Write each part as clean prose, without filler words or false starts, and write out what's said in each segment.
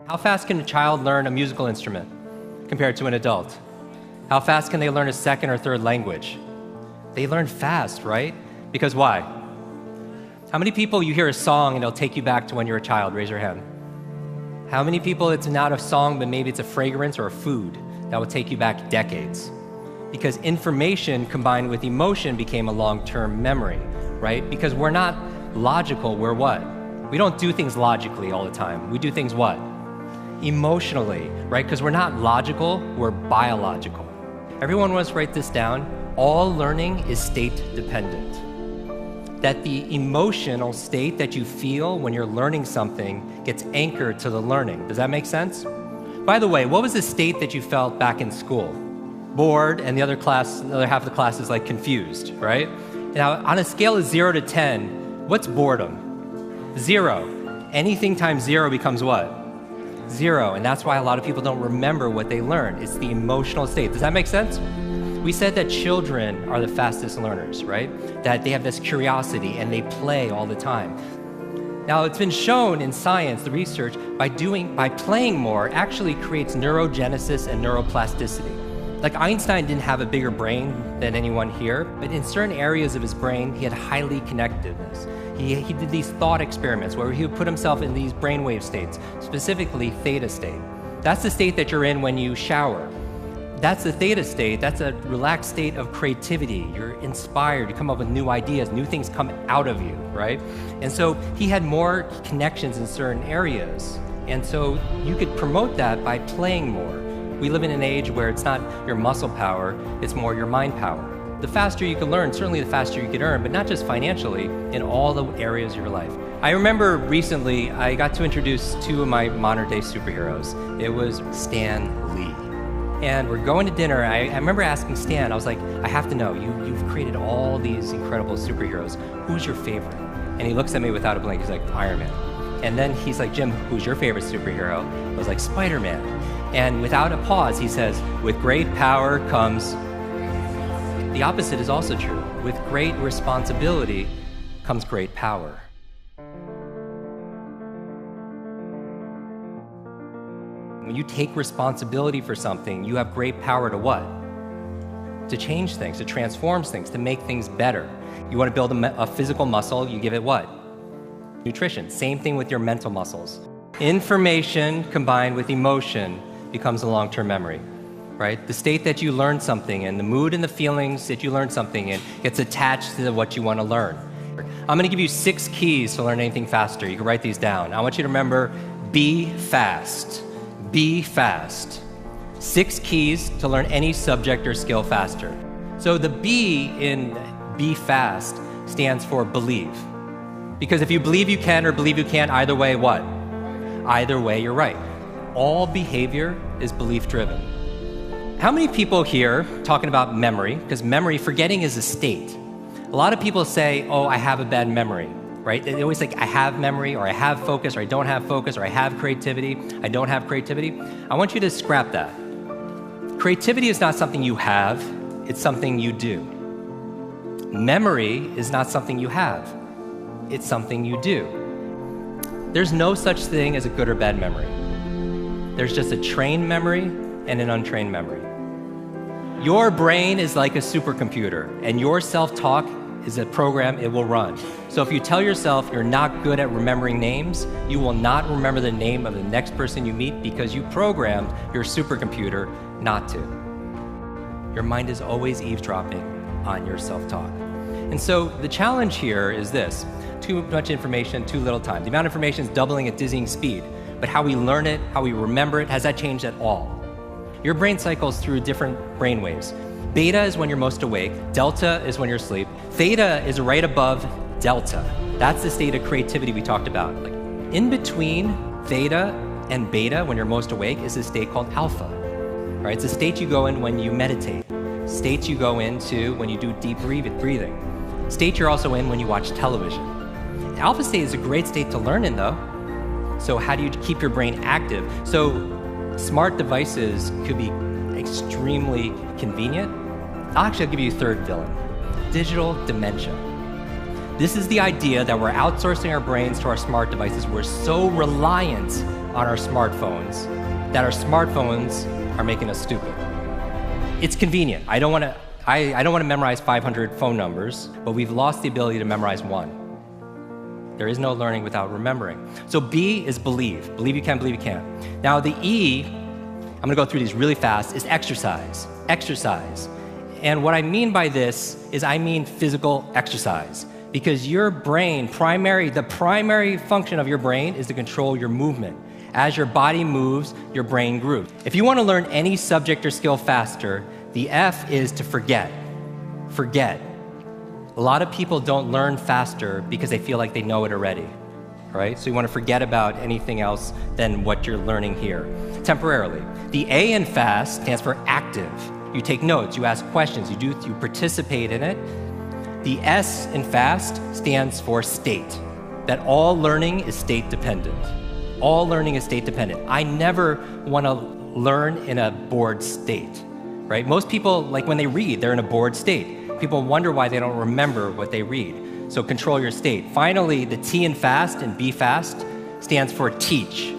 How fast can a child learn a musical instrument compared to an adult? How fast can they learn a second or third language? They learn fast, right? Because why? How many people you hear a song and it'll take you back to when you were a child? Raise your hand. How many people it's not a song, but maybe it's a fragrance or a food that will take you back decades? Because information combined with emotion became a long-term memory, right? Because we're not logical, we're what? We don't do things logically all the time. We do things what? Emotionally, right? Because we're not logical, we're biological. Everyone wants to write this down. All learning is state dependent. That the emotional state that you feel when you're learning something gets anchored to the learning. Does that make sense? By the way, what was the state that you felt back in school? Bored, and the other half of the class is like confused, right? Now, on a scale of 0 to 10, what's boredom? 0. Anything times 0 becomes what? 0, and that's why a lot of people don't remember what they learned. It's the emotional state. Does that make sense? We said that children are the fastest learners, right? That they have this curiosity and they play all the time. Now, it's been shown in science, the research, by playing more actually creates neurogenesis and neuroplasticity. Like Einstein didn't have a bigger brain than anyone here, but in certain areas of his brain, he had highly connectedness. He did these thought experiments where he would put himself in these brainwave states, specifically theta state. That's the state that you're in when you shower. That's the theta state. That's a relaxed state of creativity. You're inspired. You come up with new ideas. New things come out of you, right? And so he had more connections in certain areas. And so you could promote that by playing more. We live in an age where it's not your muscle power, it's more your mind power. The faster you can learn, certainly the faster you can earn, but not just financially, in all the areas of your life. I remember recently, I got to introduce two of my modern day superheroes. It was Stan Lee. And we're going to dinner. I remember asking Stan, I was like, I have to know, you've created all these incredible superheroes. Who's your favorite? And he looks at me without a blink. He's like, Iron Man. And then he's like, Jim, who's your favorite superhero? I was like, Spider-Man. And without a pause, he says, with great power comes... The opposite is also true. With great responsibility comes great power. When you take responsibility for something, you have great power to what? To change things, to transform things, to make things better. You want to build a physical muscle, you give it what? Nutrition. Same thing with your mental muscles. Information combined with emotion becomes a long-term memory, right? The state that you learn something in, the mood and the feelings that you learn something in gets attached to what you want to learn. I'm going to give you 6 keys to learn anything faster. You can write these down. I want you to remember, be fast. Be fast. 6 keys to learn any subject or skill faster. So the B in be fast stands for believe. Because if you believe you can or believe you can't, either way, what? Either way, you're right. All behavior is belief-driven. How many people here talking about memory? Because memory, forgetting is a state. A lot of people say, oh, I have a bad memory, right? They always think, I have memory, or I have focus, or I don't have focus, or I have creativity, I don't have creativity. I want you to scrap that. Creativity is not something you have, it's something you do. Memory is not something you have, it's something you do. There's no such thing as a good or bad memory. There's just a trained memory and an untrained memory. Your brain is like a supercomputer, and your self-talk is a program it will run. So if you tell yourself you're not good at remembering names, you will not remember the name of the next person you meet because you programmed your supercomputer not to. Your mind is always eavesdropping on your self-talk. And so the challenge here is this: too much information, too little time. The amount of information is doubling at dizzying speed, but how we learn it, how we remember it, has that changed at all? Your brain cycles through different brain waves. Beta is when you're most awake, delta is when you're asleep, theta is right above delta. That's the state of creativity we talked about. Like in between theta and beta, when you're most awake, is a state called alpha. Right? It's a state you go in when you meditate. States you go into when you do deep breathing. State you're also in when you watch television. Alpha state is a great state to learn in though. So how do you keep your brain active? So smart devices could be extremely convenient. I'll give you a third villain: digital dementia. This is the idea that we're outsourcing our brains to our smart devices. We're so reliant on our smartphones that our smartphones are making us stupid. It's convenient. I don't want to memorize 500 phone numbers, but we've lost the ability to memorize one. There is no learning without remembering. So B is believe. Believe you can, believe you can. Now the E, I'm gonna go through these really fast, is exercise. Exercise. And what I mean by this is I mean physical exercise. Because your brain, the primary function of your brain is to control your movement. As your body moves, your brain grooves. If you want to learn any subject or skill faster, the F is to forget. Forget. A lot of people don't learn faster because they feel like they know it already, right? So you want to forget about anything else than what you're learning here, temporarily. The A in fast stands for active. You take notes, you ask questions, you participate in it. The S in fast stands for state, that all learning is state dependent. All learning is state dependent. I never want to learn in a bored state, right? Most people, like when they read, they're in a bored state. People wonder why they don't remember what they read. So control your state. Finally, the T in fast and B fast stands for teach.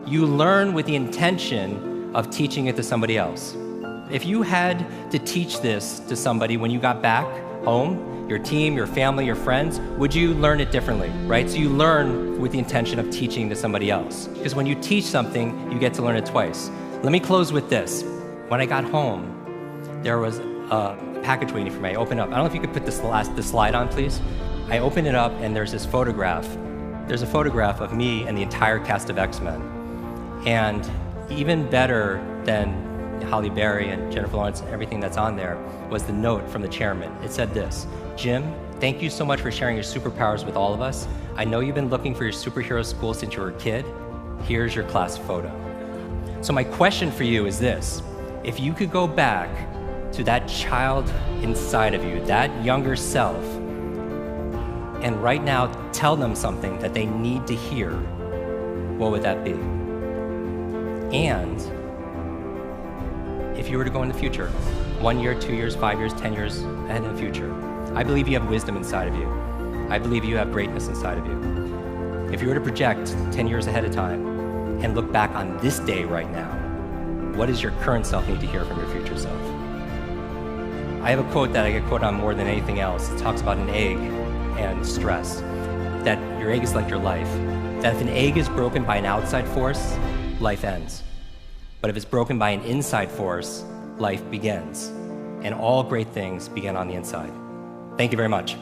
You learn with the intention of teaching it to somebody else. If you had to teach this to somebody when you got back home, your team, your family, your friends, would you learn it differently, right? So you learn with the intention of teaching to somebody else. Because when you teach something, you get to learn it twice. Let me close with this. When I got home, there was a package waiting for me. I opened up. I don't know if you could put this slide on, please. I opened it up, and there's this photograph. There's a photograph of me and the entire cast of X-Men. And even better than Halle Berry and Jennifer Lawrence and everything that's on there was the note from the chairman. It said this: Jim, thank you so much for sharing your superpowers with all of us. I know you've been looking for your superhero school since you were a kid. Here's your class photo. So my question for you is this: if you could go back to that child inside of you, that younger self, and right now tell them something that they need to hear, what would that be? And if you were to go in the future, 1 year, 2 years, 5 years, 10 years ahead in the future, I believe you have wisdom inside of you. I believe you have greatness inside of you. If you were to project 10 years ahead of time and look back on this day right now, what does your current self need to hear from your future self? I have a quote that I get quoted on more than anything else. It talks about an egg and stress, that your egg is like your life, that if an egg is broken by an outside force, life ends. But if it's broken by an inside force, life begins. And all great things begin on the inside. Thank you very much.